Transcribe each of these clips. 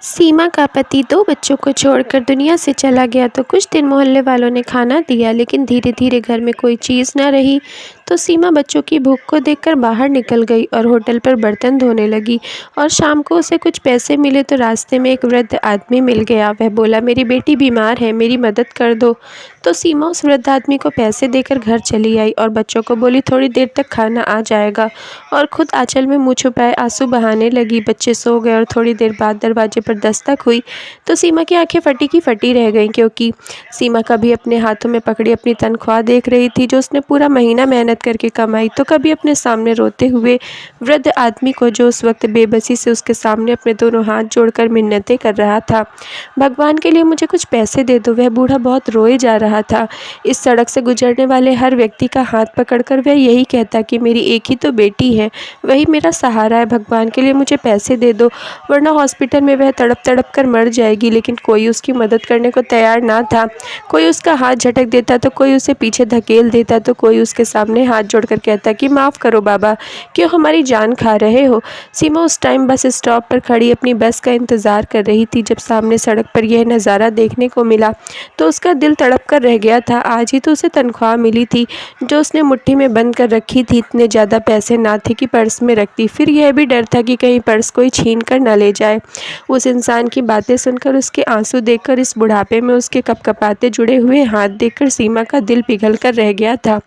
सीमा का पति 2 बच्चों को छोड़कर दुनिया से चला गया तो कुछ दिन मोहल्ले वालों ने खाना दिया, लेकिन धीरे धीरे घर में कोई चीज़ न रही। तो सीमा बच्चों की भूख को देखकर बाहर निकल गई और होटल पर बर्तन धोने लगी। और शाम को उसे कुछ पैसे मिले तो रास्ते में एक वृद्ध आदमी मिल गया। वह बोला, मेरी बेटी बीमार है, मेरी मदद कर दो। तो सीमा उस वृद्ध आदमी को पैसे देकर घर चली आई और बच्चों को बोली, थोड़ी देर तक खाना आ जाएगा। और खुद आंचल में मुँह छुपाए आंसू बहाने लगी। बच्चे सो गए और थोड़ी देर बाद दरवाजे पर दस्तक हुई तो सीमा की आंखें फटी की फटी रह गईं, क्योंकि सीमा कभी अपने हाथों में पकड़ी अपनी तनख्वाह देख रही थी जो उसने पूरा महीना मेहनत करके कमाई, तो कभी अपने सामने रोते हुए वृद्ध आदमी को जो उस वक्त बेबसी से उसके सामने अपने दोनों हाथ जोड़कर मिन्नतें कर रहा था। भगवान के लिए मुझे कुछ पैसे दे दो। वह बूढ़ा बहुत रोए जा रहा था। इस सड़क से गुजरने वाले हर व्यक्ति का हाथ पकड़कर वह यही कहता कि मेरी एक ही तो बेटी है, वही मेरा सहारा है। भगवान के लिए मुझे पैसे दे दो, वरना हॉस्पिटल में वह तड़प तड़प कर मर जाएगी। लेकिन कोई उसकी मदद करने को तैयार ना था। कोई उसका हाथ झटक देता तो कोई उसे पीछे धकेल देता, तो कोई उसके सामने हाथ जोड़कर कहता कि माफ़ करो बाबा, क्यों हमारी जान खा रहे हो। सीमा उस टाइम बस स्टॉप पर खड़ी अपनी बस का इंतज़ार कर रही थी। जब सामने सड़क पर यह नज़ारा देखने को मिला तो उसका दिल तड़प कर रह गया था। आज ही तो उसे तनख्वाह मिली थी जो उसने मुट्ठी में बंद कर रखी थी। इतने ज़्यादा पैसे ना थे कि पर्स में रखती, फिर यह भी डर था कि कहीं पर्स कोई छीन कर न ले जाए। उस इंसान की बातें सुनकर, उसके आंसू देखकर, इस बुढ़ापे में उसके कपकपाते जुड़े हुए हाथ देखकर सीमा का दिल पिघल कर रह गया था।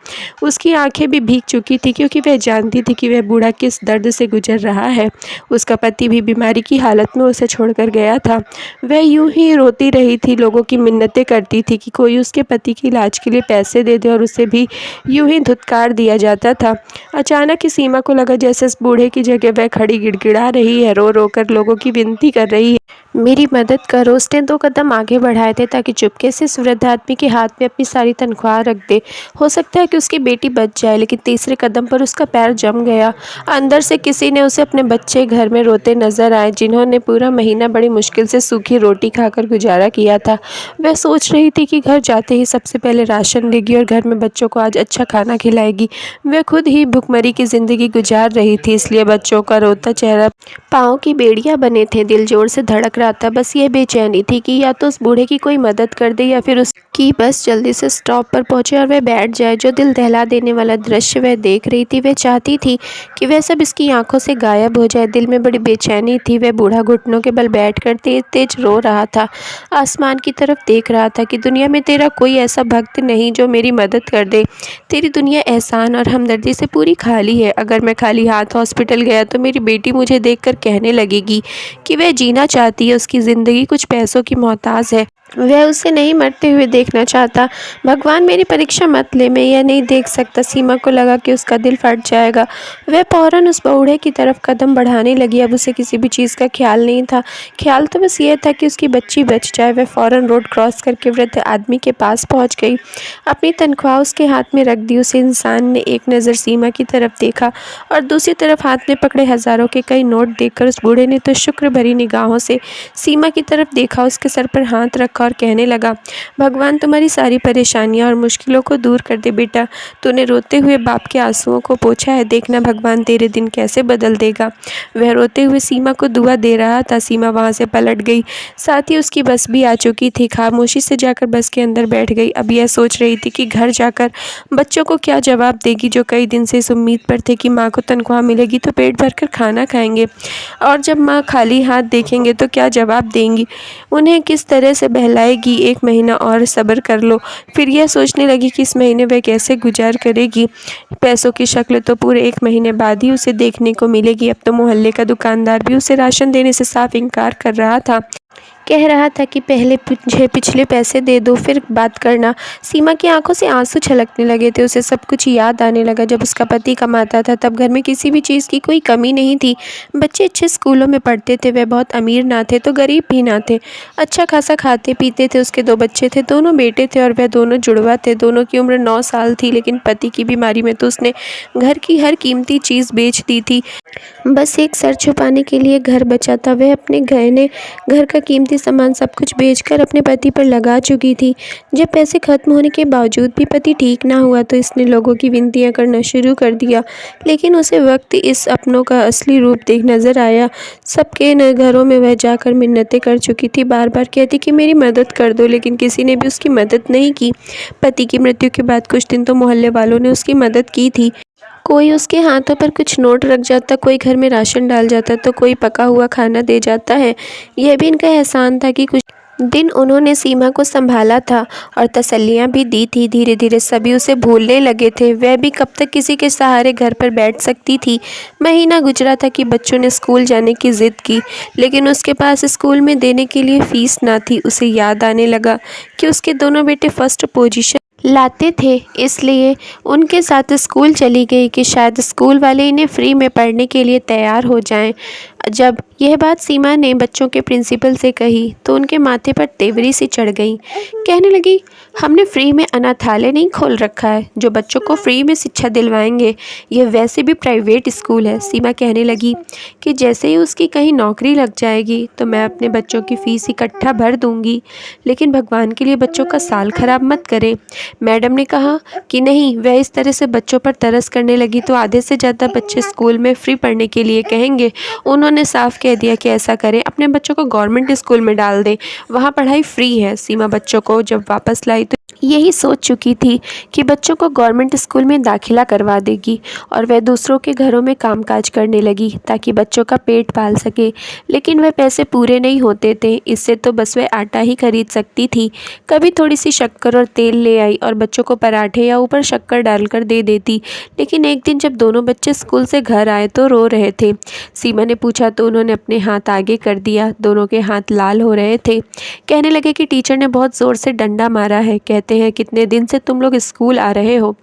उसकी आंखें भी भीग चुकी थी, क्योंकि वह जानती थी कि वह बूढ़ा किस दर्द से गुजर रहा है। उसका पति भी बीमारी की हालत में उसे छोड़कर गया था। वह यूं ही रोती रही थी, लोगों की मिन्नतें करती थी कि कोई उसके पति के इलाज के लिए पैसे दे दे, और उसे भी यूं ही धुतकार दिया जाता था। अचानक ही सीमा को लगा जैसे इस बूढ़े की जगह वह खड़ी गिड़गिड़ा रही है, रो रो कर लोगों की विनती कर रही है, मेरी मदद करो। उसने 2 कदम आगे बढ़ाए थे ताकि चुपके से इस वृद्ध आदमी के हाथ में अपनी सारी तनख्वाह रख दे। हो सकता है कि उसकी बेटी बच जाए, लेकिन तीसरे कदम पर उसका पैर जम गया। अंदर से किसी ने उसे अपने बच्चे घर में रोते नजर आए, जिन्होंने पूरा महीना बड़ी मुश्किल से सूखी रोटी खाकर गुजारा किया था। वह सोच रही थी कि घर जाते ही सबसे पहले राशन लेगी और घर में बच्चों को आज अच्छा खाना खिलाएगी। वह खुद ही भुखमरी की जिंदगी गुजार रही थी, इसलिए बच्चों का रोता चेहरा पाँव की बेड़ियां बने थे। दिल जोर से धड़क रहा था। बस ये बेचैनी थी कि या तो उस बूढ़े की कोई मदद कर दे या फिर उसकी बस जल्दी से स्टॉप पर पहुंचे और वह बैठ जाए। जो दिल दहला देने वाला दृश्य वह देख रही थी, वह चाहती थी कि वह सब इसकी आंखों से गायब हो जाए। दिल में बड़ी बेचैनी थी। वह बूढ़ा घुटनों के बल बैठकर तेज तेज रो रहा था, आसमान की तरफ देख रहा था कि दुनिया में तेरा कोई ऐसा भक्त नहीं जो मेरी मदद कर दे। तेरी दुनिया एहसान और हमदर्दी से पूरी खाली है। अगर मैं खाली हाथ हॉस्पिटल गया तो मेरी बेटी मुझे देखकर कहने लगेगी कि वह जीना चाहती है, उसकी ज़िंदगी कुछ पैसों की मोहताज है, वह उसे नहीं मरते हुए देखना चाहता। भगवान मेरी परीक्षा मत ले, मैं यह नहीं देख सकता। सीमा को लगा कि उसका दिल फट जाएगा। वह फौरन उस बूढ़े की तरफ कदम बढ़ाने लगी। अब उसे किसी भी चीज़ का ख्याल नहीं था। ख्याल तो बस यह था कि उसकी बच्ची बच जाए। वह फौरन रोड क्रॉस करके वृद्ध आदमी के पास पहुंच गई, अपनी तनख्वाह उसके हाथ में रख दी। उस इंसान ने एक नज़र सीमा की तरफ देखा और दूसरी तरफ हाथ में पकड़े हज़ारों के कई नोट देखकर उस बूढ़े ने तो शुक्र भरी निगाहों से सीमा की तरफ देखा, उसके सर पर हाथ रखा और कहने लगा, भगवान तुम्हारी सारी परेशानियां और मुश्किलों को दूर कर दे बेटा। तूने रोते हुए बाप के आंसुओं को पोंछा है, देखना भगवान तेरे दिन कैसे बदल देगा। वह रोते हुए सीमा को दुआ दे रहा था। सीमा वहां से पलट गई, साथ ही उसकी बस भी आ चुकी थी। खामोशी से जाकर बस के अंदर बैठ गई। अब यह सोच रही थी कि घर जाकर बच्चों को क्या जवाब देगी, जो कई दिन से इस उम्मीद पर थे कि माँ को तनख्वाह मिलेगी तो पेट भरकर खाना खाएंगे, और जब माँ खाली हाथ देखेंगे तो क्या जवाब देंगी, उन्हें किस तरह से बहलाएगी। 1 महीना और सब्र कर लो। फिर यह सोचने लगी कि इस महीने वह कैसे गुजार करेगी। पैसों की शक्ल तो पूरे 1 महीने बाद ही उसे देखने को मिलेगी। अब तो मोहल्ले का दुकानदार भी उसे राशन देने से साफ इनकार कर रहा था, कह रहा था कि पहले मुझे पिछले पैसे दे दो फिर बात करना। सीमा की आंखों से आंसू छलकने लगे थे। उसे सब कुछ याद आने लगा। जब उसका पति कमाता था तब घर में किसी भी चीज़ की कोई कमी नहीं थी। बच्चे अच्छे स्कूलों में पढ़ते थे। वह बहुत अमीर ना थे तो गरीब भी ना थे। अच्छा खासा खाते पीते थे। उसके 2 बच्चे थे, दोनों बेटे थे और वह दोनों जुड़वा थे। दोनों की उम्र 9 साल थी, लेकिन पति की बीमारी में तो उसने घर की हर कीमती चीज़ बेच दी थी। बस एक सर छुपाने के लिए घर बचा था। वह अपने गहने घर का कीमती सामान सब कुछ बेचकर अपने पति पर लगा चुकी थी। जब पैसे खत्म होने के बावजूद भी पति ठीक ना हुआ तो इसने लोगों की विनतियां करना शुरू कर दिया। लेकिन उसे वक्त इस अपनों का असली रूप देख नजर आया। सबके घरों में वह जाकर मिन्नतें कर चुकी थी, बार बार कहती कि मेरी मदद कर दो, लेकिन किसी ने भी उसकी मदद नहीं की। पति की मृत्यु के बाद कुछ दिन तो मोहल्ले वालों ने उसकी मदद की थी। कोई उसके हाथों पर कुछ नोट रख जाता, कोई घर में राशन डाल जाता, तो कोई पका हुआ खाना दे जाता है। यह भी इनका एहसान था कि कुछ दिन उन्होंने सीमा को संभाला था और तसल्लियां भी दी थी। धीरे धीरे सभी उसे भूलने लगे थे। वह भी कब तक किसी के सहारे घर पर बैठ सकती थी। महीना गुजरा था कि बच्चों ने स्कूल जाने की ज़िद की, लेकिन उसके पास स्कूल में देने के लिए फ़ीस ना थी। उसे याद आने लगा कि उसके दोनों बेटे फर्स्ट पोजीशन लाते थे, इसलिए उनके साथ स्कूल चली गई कि शायद स्कूल वाले इन्हें फ्री में पढ़ने के लिए तैयार हो जाएं। जब यह बात सीमा ने बच्चों के प्रिंसिपल से कही तो उनके माथे पर तेवरी सी चढ़ गई। कहने लगी, हमने फ्री में अनाथालय नहीं खोल रखा है जो बच्चों को फ्री में शिक्षा दिलवाएंगे। यह वैसे भी प्राइवेट स्कूल है। सीमा कहने लगी कि जैसे ही उसकी कहीं नौकरी लग जाएगी तो मैं अपने बच्चों की फ़ीस इकट्ठा भर दूंगी, लेकिन भगवान के लिए बच्चों का साल खराब मत करें। मैडम ने कहा कि नहीं, वह इस तरह से बच्चों पर तरस करने लगी तो आधे से ज़्यादा बच्चे स्कूल में फ्री पढ़ने के लिए कहेंगे। उन्होंने साफ कह दिया कि ऐसा करें, अपने बच्चों को गवर्नमेंट स्कूल में डाल दें, वहाँ पढ़ाई फ्री है। सीमा बच्चों को जब वापस लाई तो यही सोच चुकी थी कि बच्चों को गवर्नमेंट स्कूल में दाखिला करवा देगी और वह दूसरों के घरों में कामकाज करने लगी ताकि बच्चों का पेट पाल सके। लेकिन वह पैसे पूरे नहीं होते थे, इससे तो बस वह आटा ही खरीद सकती थी। कभी थोड़ी सी शक्कर और तेल ले आई और बच्चों को पराठे या ऊपर शक्कर डालकर दे देती। लेकिन एक दिन जब दोनों बच्चे स्कूल से घर आए तो रो रहे थे। सीमा ने पूछा तो उन्होंने अपने हाथ आगे कर दिया। दोनों के हाथ लाल हो रहे थे। कहने लगे कि टीचर ने बहुत ज़ोर से डंडा मारा है। कहते हैं कितने दिन से तुम लोग स्कूल आ रहे हो,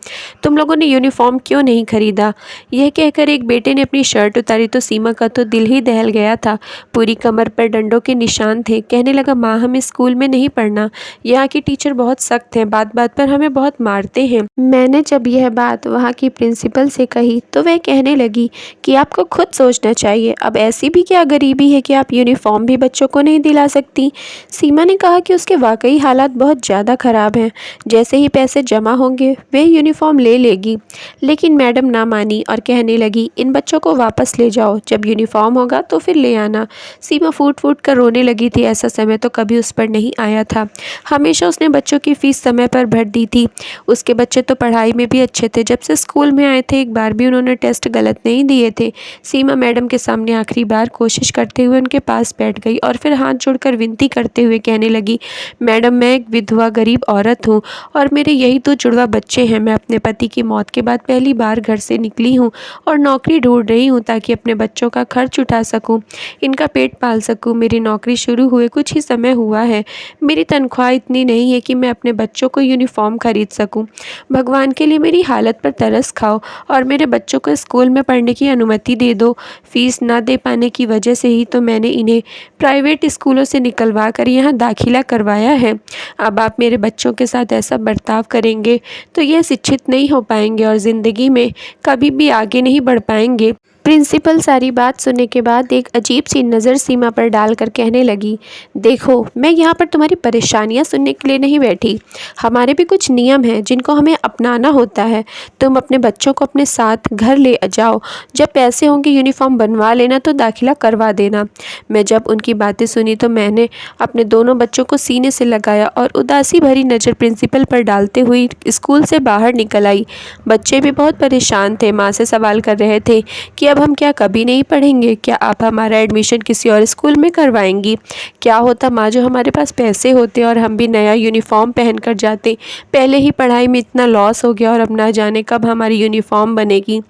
तुम लोगों ने यूनिफॉर्म क्यों नहीं खरीदा। यह कहकर एक बेटे ने अपनी शर्ट उतारी तो सीमा का तो दिल ही दहल गया था। पूरी कमर पर डंडों के निशान थे। कहने लगा, माँ हमें स्कूल में नहीं पढ़ना, यहाँ की टीचर बहुत सख्त हैं, बात बात पर हमें बहुत मारते हैं। मैंने जब यह बात वहाँ की प्रिंसिपल से कही तो वह कहने लगी कि आपको खुद सोचना चाहिए, अब ऐसी भी क्या गरीबी है कि आप यूनिफॉर्म भी बच्चों को नहीं दिला सकती। सीमा ने कहा कि उसके वाकई हालात बहुत ज़्यादा ख़राब हैं, जैसे ही पैसे जमा होंगे वे यूनिफॉर्म ले लेगी। लेकिन मैडम ना मानी और कहने लगी, इन बच्चों को वापस ले जाओ, जब यूनिफॉर्म होगा तो फिर ले आना। सीमा फूट फूट कर रोने लगी थी। ऐसा समय तो कभी उस पर नहीं आया था। हमेशा उसने बच्चों की फ़ीस समय पर भर दी थी। उसके बच्चे तो पढ़ाई में भी अच्छे थे। जब से स्कूल में आए थे एक बार भी उन्होंने टेस्ट गलत नहीं दिए थे। सीमा मैडम के सामने आखिरी बार कोशिश करते हुए उनके पास बैठ गई और फिर हाथ जोड़कर विनती करते हुए कहने लगी, मैडम मैं एक विधवा गरीब औरत हूँ और मेरे यही तो जुड़वा बच्चे हैं। मैं अपने पति की मौत के बाद पहली बार घर से निकली हूँ और नौकरी ढूंढ रही हूँ ताकि अपने बच्चों का खर्च उठा सकूँ, इनका पेट पाल सकूँ। मेरी नौकरी शुरू हुए कुछ ही समय हुआ है। मेरी तनख्वाह इतनी नहीं है कि मैं अपने बच्चों को यूनिफॉर्म खरीद सकूँ। भगवान के लिए मेरी हालत पर तरस खाओ और मेरे बच्चों को स्कूल में पढ़ने की अनुमति दे दो। फीस ना दे पाने की वजह से ही तो मैंने इन्हें प्राइवेट स्कूलों से निकलवा कर यहाँ दाखिला करवाया है। अब आप मेरे बच्चों के साथ ऐसा बर्ताव करेंगे तो ये शिक्षित नहीं हो पाएंगे और ज़िंदगी में कभी भी आगे नहीं बढ़ पाएंगे। प्रिंसिपल सारी बात सुनने के बाद एक अजीब सी नज़र सीमा पर डालकर कहने लगी, देखो मैं यहाँ पर तुम्हारी परेशानियाँ सुनने के लिए नहीं बैठी। हमारे भी कुछ नियम हैं जिनको हमें अपनाना होता है। तुम अपने बच्चों को अपने साथ घर ले जाओ, जब पैसे होंगे यूनिफॉर्म बनवा लेना तो दाखिला करवा देना। मैं जब उनकी बातें सुनी तो मैंने अपने दोनों बच्चों को सीने से लगाया और उदासी भरी नज़र प्रिंसिपल पर डालते हुए स्कूल से बाहर निकल आई। बच्चे भी बहुत परेशान थे। माँ से सवाल कर रहे थे कि अब हम क्या कभी नहीं पढ़ेंगे? क्या आप हमारा एडमिशन किसी और स्कूल में करवाएंगी? क्या होता माँ जो हमारे पास पैसे होते और हम भी नया यूनिफॉर्म पहन कर जाते। पहले ही पढ़ाई में इतना लॉस हो गया और अब ना जाने कब हमारी यूनिफॉर्म बनेगी।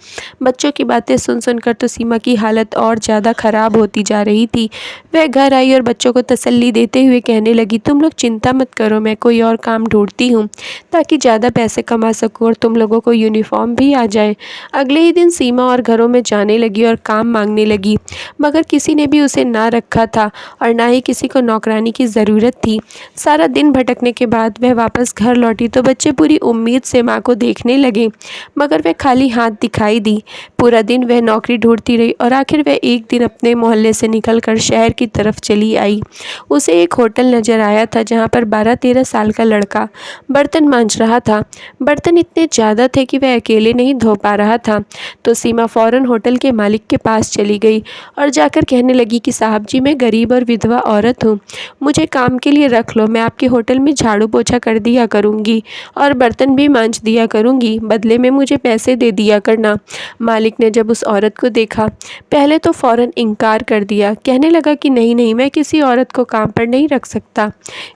बच्चों की बातें सुन सुनकर तो सीमा की हालत और ज़्यादा ख़राब होती जा रही थी। वह घर आई और बच्चों को तसल्ली देते हुए कहने लगी, तुम लोग चिंता मत करो, मैं कोई और काम ढूंढती हूँ ताकि ज़्यादा पैसे कमा सकूँ और तुम लोगों को यूनिफॉर्म भी आ जाए। अगले ही दिन सीमा और घरों में जाने जाने लगी और काम मांगने लगी, मगर किसी ने भी उसे ना रखा था और ना ही किसी को नौकरानी की ज़रूरत थी। सारा दिन भटकने के बाद वह वापस घर लौटी तो बच्चे पूरी उम्मीद से माँ को देखने लगे, मगर वह खाली हाथ दिखाई दी। पूरा दिन वह नौकरी ढूंढती रही और आखिर वह एक दिन अपने मोहल्ले से निकलकर शहर की तरफ चली आई। उसे एक होटल नज़र आया था जहाँ पर 12-13 साल का लड़का बर्तन मांज रहा था। बर्तन इतने ज़्यादा थे कि वह अकेले नहीं धो पा रहा था, तो सीमा फ़ौरन होटल के मालिक के पास चली गई और जाकर कहने लगी कि साहब जी, मैं गरीब और विधवा औरत हूँ, मुझे काम के लिए रख लो। मैं आपके होटल में झाड़ू पोछा कर दिया करूँगी और बर्तन भी मांज दिया करूँगी, बदले में मुझे पैसे दे दिया करना। मालिक ने जब उस औरत को देखा, पहले तो फ़ौरन इनकार कर दिया, कहने लगा कि नहीं नहीं, मैं किसी औरत को काम पर नहीं रख सकता।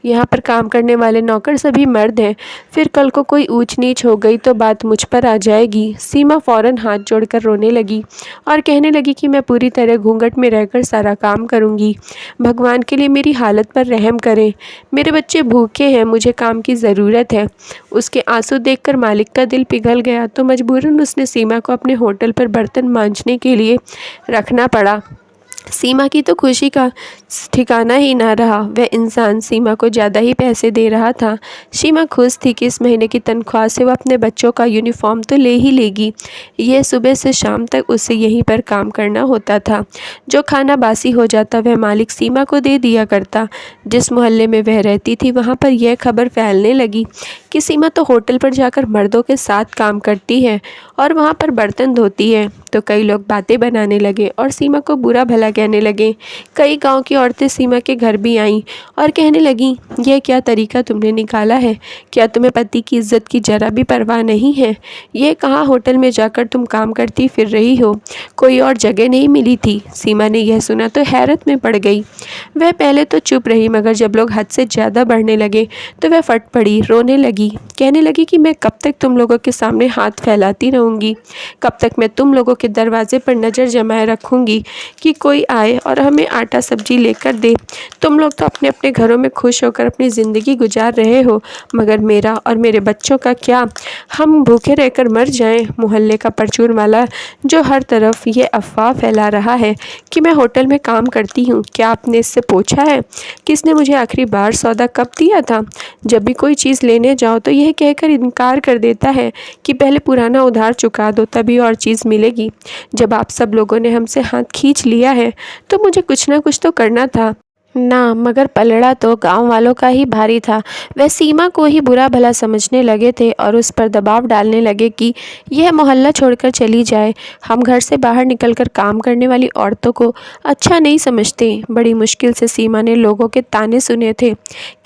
यहाँ पर काम करने वाले नौकर सभी मर्द हैं, फिर कल को कोई ऊंच नीच हो गई तो बात मुझ पर आ जाएगी। सीमा फ़ौरन हाथ जोड़कर रोने लगी और कहने लगी कि मैं पूरी तरह घूंघट में रहकर सारा काम करूँगी, भगवान के लिए मेरी हालत पर रहम करें, मेरे बच्चे भूखे हैं, मुझे काम की ज़रूरत है। उसके आंसू देखकर मालिक का दिल पिघल गया तो मजबूरन उसने सीमा को अपने होटल पर बर्तन मांजने के लिए रखना पड़ा। सीमा की तो खुशी का ठिकाना ही ना रहा। वह इंसान सीमा को ज़्यादा ही पैसे दे रहा था। सीमा खुश थी कि इस महीने की तनख्वाह से वह अपने बच्चों का यूनिफॉर्म तो ले ही लेगी। यह सुबह से शाम तक उसे यहीं पर काम करना होता था। जो खाना बासी हो जाता वह मालिक सीमा को दे दिया करता। जिस मोहल्ले में वह रहती थी वहाँ पर यह खबर फैलने लगी कि सीमा तो होटल पर जाकर मर्दों के साथ काम करती है और वहाँ पर बर्तन धोती है। तो कई लोग बातें बनाने लगे और सीमा को बुरा भला कहने लगे। कई गांव की औरतें सीमा के घर भी आईं और कहने लगीं, यह क्या तरीका तुमने निकाला है? क्या तुम्हें पति की इज्जत की जरा भी परवाह नहीं है? ये कहाँ होटल में जाकर तुम काम करती फिर रही हो? कोई और जगह नहीं मिली थी? सीमा ने यह सुना तो हैरत में पड़ गई। वह पहले तो चुप रही, मगर जब लोग हद से ज़्यादा बढ़ने लगे तो वह फट पड़ी, रोने लगी, कहने लगी कि मैं कब तक तुम लोगों के सामने हाथ फैलाती रहूँगी? कब तक मैं तुम लोगों के दरवाजे पर नज़र जमाए रखूँगी कि कोई आए और हमें आटा सब्जी लेकर दे? तुम लोग तो अपने अपने घरों में खुश होकर अपनी ज़िंदगी गुजार रहे हो, मगर मेरा और मेरे बच्चों का क्या? हम भूखे रहकर मर जाएं? मोहल्ले का परचून वाला जो हर तरफ ये अफवाह फैला रहा है कि मैं होटल में काम करती हूँ, क्या आपने इससे पूछा है किसने मुझे आखिरी बार सौदा कब दिया था? जब भी कोई चीज़ लेने जाओ तो यह कहकर इनकार कर देता है कि पहले पुराना उधार चुका दो तभी और चीज़ मिलेगी। जब आप सब लोगों ने हमसे हाथ खींच लिया है तो मुझे कुछ ना कुछ तो करना था ना, मगर पलड़ा तो गांव वालों का ही भारी था। वह सीमा को ही बुरा भला समझने लगे थे और उस पर दबाव डालने लगे कि यह मोहल्ला छोड़कर चली जाए। हम घर से बाहर निकलकर काम करने वाली औरतों को अच्छा नहीं समझते। बड़ी मुश्किल से सीमा ने लोगों के ताने सुने थे।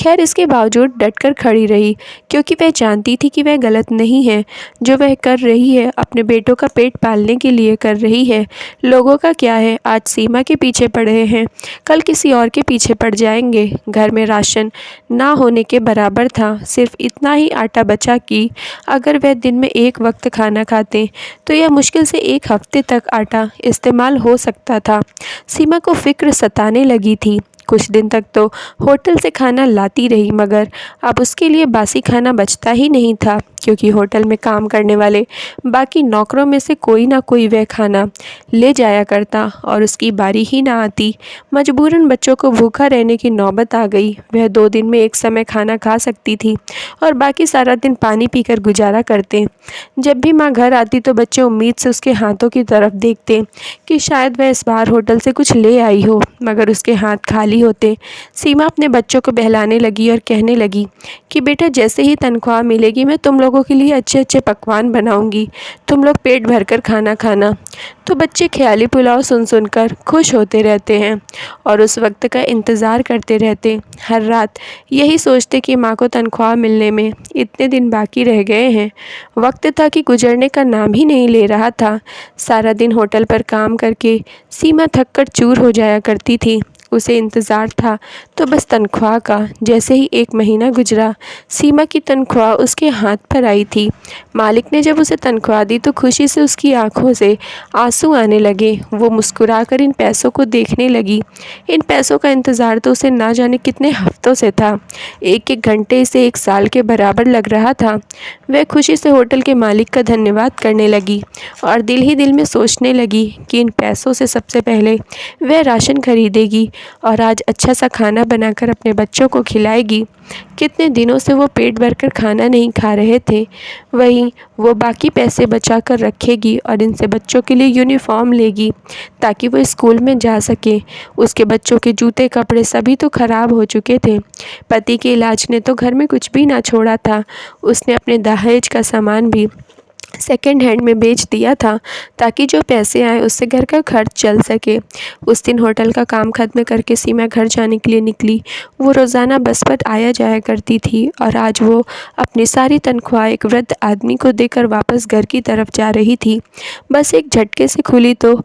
खैर, इसके बावजूद डटकर खड़ी रही, क्योंकि वह जानती थी कि वह गलत नहीं है। जो वह कर रही है अपने बेटों का पेट पालने के लिए कर रही है। लोगों का क्या है, आज सीमा के पीछे पड़े हैं, कल किसी और के पीछे पड़ जाएंगे। घर में राशन ना होने के बराबर था। सिर्फ इतना ही आटा बचा कि अगर वह दिन में एक वक्त खाना खाते तो यह मुश्किल से एक हफ्ते तक आटा इस्तेमाल हो सकता था। सीमा को फिक्र सताने लगी थी। कुछ दिन तक तो होटल से खाना लाती रही, मगर अब उसके लिए बासी खाना बचता ही नहीं था, क्योंकि होटल में काम करने वाले बाकी नौकरों में से कोई ना कोई वह खाना ले जाया करता और उसकी बारी ही ना आती। मजबूरन बच्चों को भूखा रहने की नौबत आ गई। वह 2 दिन में एक समय खाना खा सकती थी और बाकी सारा दिन पानी पीकर गुजारा करते। जब भी माँ घर आती तो बच्चे उम्मीद से उसके हाथों की तरफ देखते कि शायद वह इस बार होटल से कुछ ले आई हो, मगर उसके हाथ खाली होते। सीमा अपने बच्चों को बहलाने लगी और कहने लगी कि बेटा, जैसे ही तनख्वाह मिलेगी मैं तुम लोगों के लिए अच्छे अच्छे पकवान बनाऊंगी, तुम लोग पेट भरकर खाना खाना। तो बच्चे ख्याली पुलाव सुन सुनकर खुश होते रहते हैं और उस वक्त का इंतज़ार करते रहते। हर रात यही सोचते कि माँ को तनख्वाह मिलने में इतने दिन बाकी रह गए हैं। वक्त था कि गुजरने का नाम ही नहीं ले रहा था। सारा दिन होटल पर काम करके सीमा थक कर चूर हो जाया करती थी। उसे इंतज़ार था तो बस तनख्वाह का। जैसे ही 1 महीना गुजरा, सीमा की तनख्वाह उसके हाथ पर आई थी। मालिक ने जब उसे तनख्वाह दी तो खुशी से उसकी आंखों से आंसू आने लगे। वो मुस्कुराकर इन पैसों को देखने लगी। इन पैसों का इंतज़ार तो उसे ना जाने कितने हफ्तों से था। एक एक घंटे से 1 साल के बराबर लग रहा था। वह खुशी से होटल के मालिक का धन्यवाद करने लगी और दिल ही दिल में सोचने लगी कि इन पैसों से सबसे पहले वह राशन खरीदेगी और आज अच्छा सा खाना बनाकर अपने बच्चों को खिलाएगी। कितने दिनों से वो पेट भरकर खाना नहीं खा रहे थे। वहीं वो बाकी पैसे बचा कर रखेगी और इनसे बच्चों के लिए यूनिफॉर्म लेगी ताकि वो स्कूल में जा सके। उसके बच्चों के जूते कपड़े सभी तो ख़राब हो चुके थे। पति के इलाज ने तो घर में कुछ भी ना छोड़ा था। उसने अपने दहेज का सामान भी सेकेंड हैंड में बेच दिया था ताकि जो पैसे आए उससे घर का खर्च चल सके। उस दिन होटल का काम खत्म करके सीमा घर जाने के लिए निकली। वो रोज़ाना बस पर आया जाया करती थी और आज वो अपनी सारी तनख्वाह एक वृद्ध आदमी को देकर वापस घर की तरफ जा रही थी। बस एक झटके से खुली तो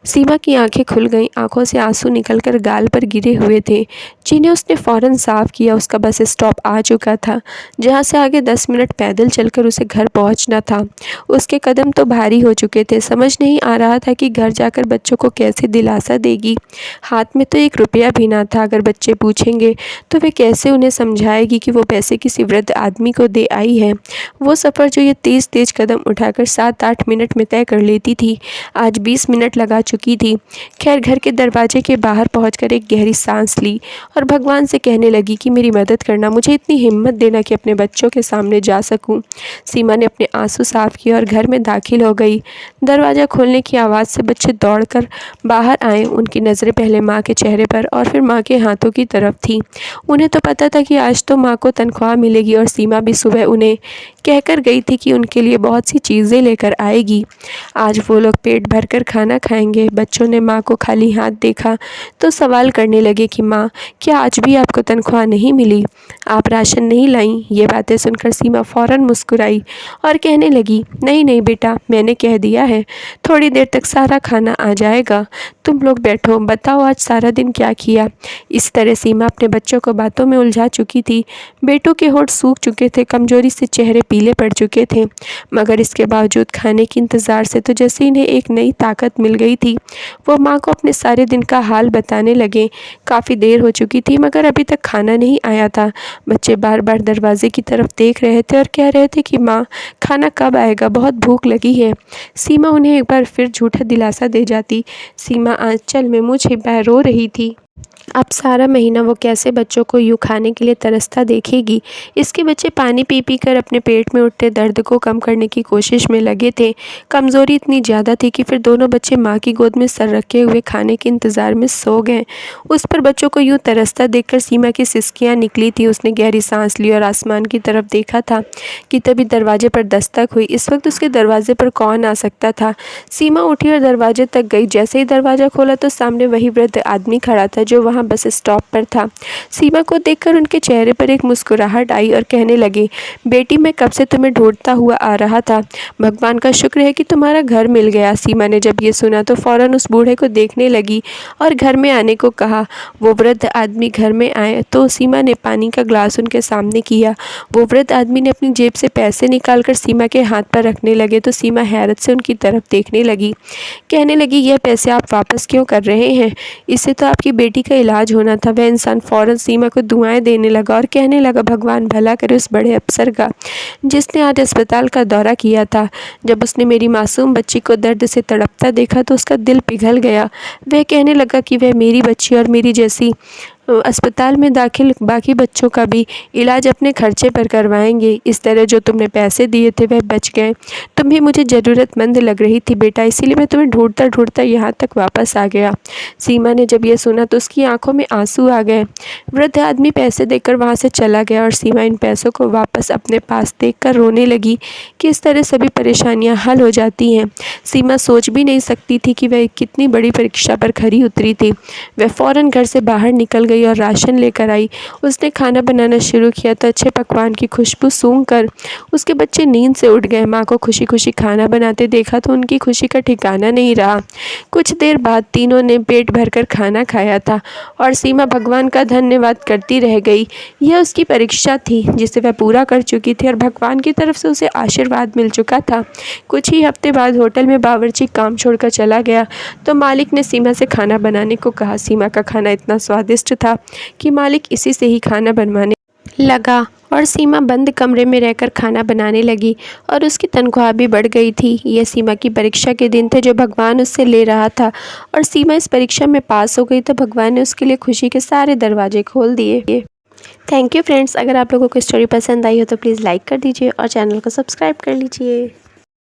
सीमा की आंखें खुल गईं। आंखों से आंसू निकलकर गाल पर गिरे हुए थे, जिन्हें उसने फ़ौरन साफ़ किया। उसका बस स्टॉप आ चुका था, जहां से आगे 10 मिनट पैदल चलकर उसे घर पहुंचना था। उसके कदम तो भारी हो चुके थे। समझ नहीं आ रहा था कि घर जाकर बच्चों को कैसे दिलासा देगी। हाथ में तो 1 रुपया भी ना था। अगर बच्चे पूछेंगे तो वे कैसे उन्हें समझाएगी कि वो पैसे किसी वृद्ध आदमी को दे आई है। वो सफ़र जो ये तेज़ तेज़ कदम उठाकर 7-8 मिनट में तय कर लेती थी, आज 20 मिनट लगा चुकी थी। खैर, घर के दरवाजे के बाहर पहुंचकर एक गहरी सांस ली और भगवान से कहने लगी कि मेरी मदद करना, मुझे इतनी हिम्मत देना कि अपने बच्चों के सामने जा सकूं। सीमा ने अपने आंसू साफ किए और घर में दाखिल हो गई। दरवाज़ा खोलने की आवाज़ से बच्चे दौड़कर बाहर आए। उनकी नज़रें पहले माँ के चेहरे पर और फिर माँ के हाथों की तरफ थी। उन्हें तो पता था कि आज तो माँ को तनख्वाह मिलेगी और सीमा भी सुबह उन्हें कहकर गई थी कि उनके लिए बहुत सी चीज़ें लेकर आएगी। आज वो लोग पेट भरकर खाना खाएंगे। बच्चों ने माँ को खाली हाथ देखा तो सवाल करने लगे कि माँ, क्या आज भी आपको तनख्वाह नहीं मिली? आप राशन नहीं लाईं? ये बातें सुनकर सीमा फ़ौरन मुस्कुराई और कहने लगी, नहीं नहीं बेटा, मैंने कह दिया है, थोड़ी देर तक सारा खाना आ जाएगा। तुम लोग बैठो, बताओ आज सारा दिन क्या किया। इस तरह सीमा अपने बच्चों को बातों में उलझा चुकी थी। बेटों के होंठ सूख चुके थे, कमजोरी से चेहरे पीले पड़ चुके थे, मगर इसके बावजूद खाने के इंतज़ार से तो जैसे इन्हें एक नई ताकत मिल गई थी। वो माँ को अपने सारे दिन का हाल बताने लगे। काफ़ी देर हो चुकी थी मगर अभी तक खाना नहीं आया था। बच्चे बार बार दरवाजे की तरफ देख रहे थे और कह रहे थे कि माँ, खाना कब आएगा, बहुत भूख लगी है। सीमा उन्हें एक बार फिर झूठा दिलासा दे जाती। सीमा आंचल में मुँह छिपाए रो रही थी। अब सारा महीना वो कैसे बच्चों को यूँ खाने के लिए तरसता देखेगी। इसके बच्चे पानी पी पी कर अपने पेट में उठते दर्द को कम करने की कोशिश में लगे थे। कमज़ोरी इतनी ज़्यादा थी कि फिर दोनों बच्चे माँ की गोद में सर रखे हुए खाने के इंतज़ार में सो गए। उस पर बच्चों को यूँ तरसता देखकर सीमा की सिसकियाँ निकली थी। उसने गहरी सांस ली और आसमान की तरफ देखा था कि तभी दरवाजे पर दस्तक हुई। इस वक्त उसके दरवाजे पर कौन आ सकता था। सीमा उठी और दरवाजे तक गई। जैसे ही दरवाज़ा खोला तो सामने वही वृद्ध आदमी खड़ा था जो वहाँ बस स्टॉप पर था। सीमा को देखकर उनके चेहरे पर एक मुस्कुराहट आई और कहने लगे, बेटी, मैं कब से तुम्हें ढूंढता हुआ आ रहा था। भगवान का शुक्र है कि तुम्हारा घर मिल गया। सीमा ने जब ये सुना तो फ़ौरन उस बूढ़े को देखने लगी और घर में आने को कहा। वो वृद्ध आदमी घर में आए तो सीमा ने पानी का ग्लास उनके सामने किया। वो वृद्ध आदमी ने अपनी जेब से पैसे निकालकर सीमा के हाथ पर रखने लगे तो सीमा हैरत से उनकी तरफ देखने लगी। कहने लगी, यह पैसे आप वापस क्यों कर रहे हैं? इससे तो आपकी बेटी का इलाज होना था। वह इंसान फ़ौरन सीमा को दुआएं देने लगा और कहने लगा, भगवान भला करे उस बड़े अफसर का जिसने आज अस्पताल का दौरा किया था। जब उसने मेरी मासूम बच्ची को दर्द से तड़पता देखा तो उसका दिल पिघल गया। वह कहने लगा कि वह मेरी बच्ची और मेरी जैसी अस्पताल में दाखिल बाकी बच्चों का भी इलाज अपने खर्चे पर करवाएंगे। इस तरह जो तुमने पैसे दिए थे वह बच गए। तुम भी मुझे ज़रूरतमंद लग रही थी बेटा, इसीलिए मैं तुम्हें ढूंढता ढूंढता यहाँ तक वापस आ गया। सीमा ने जब यह सुना तो उसकी आंखों में आंसू आ गए। वृद्ध आदमी पैसे देकर वहाँ से चला गया और सीमा इन पैसों को वापस अपने पास देखकर रोने लगी कि इस तरह सभी परेशानियाँ हल हो जाती हैं। सीमा सोच भी नहीं सकती थी कि वह कितनी बड़ी परीक्षा पर खरी उतरी थी। वह फ़ौरन घर से बाहर निकल गई गई और राशन लेकर आई। उसने खाना बनाना शुरू किया तो अच्छे पकवान की खुशबू सूंघकर उसके बच्चे नींद से उठ गए। माँ को खुशी खुशी खाना बनाते देखा तो उनकी खुशी का ठिकाना नहीं रहा। कुछ देर बाद तीनों ने पेट भरकर खाना खाया था और सीमा भगवान का धन्यवाद करती रह गई। यह उसकी परीक्षा थी जिसे वह पूरा कर चुकी थी और भगवान की तरफ से उसे आशीर्वाद मिल चुका था। कुछ ही हफ्ते बाद होटल में बावर्ची काम छोड़कर चला गया तो मालिक ने सीमा से खाना बनाने को कहा। सीमा का खाना इतना स्वादिष्ट था कि मालिक इसी से ही खाना बनवाने लगा और सीमा बंद कमरे में रहकर खाना बनाने लगी और उसकी तनख्वाह भी बढ़ गई थी। यह सीमा की परीक्षा के दिन थे जो भगवान उससे ले रहा था और सीमा इस परीक्षा में पास हो गई तो भगवान ने उसके लिए खुशी के सारे दरवाजे खोल दिए। Thank you friends. अगर आप लोगों को स्टोरी पसंद आई हो तो प्लीज़ लाइक कर दीजिए और चैनल को सब्सक्राइब कर लीजिए।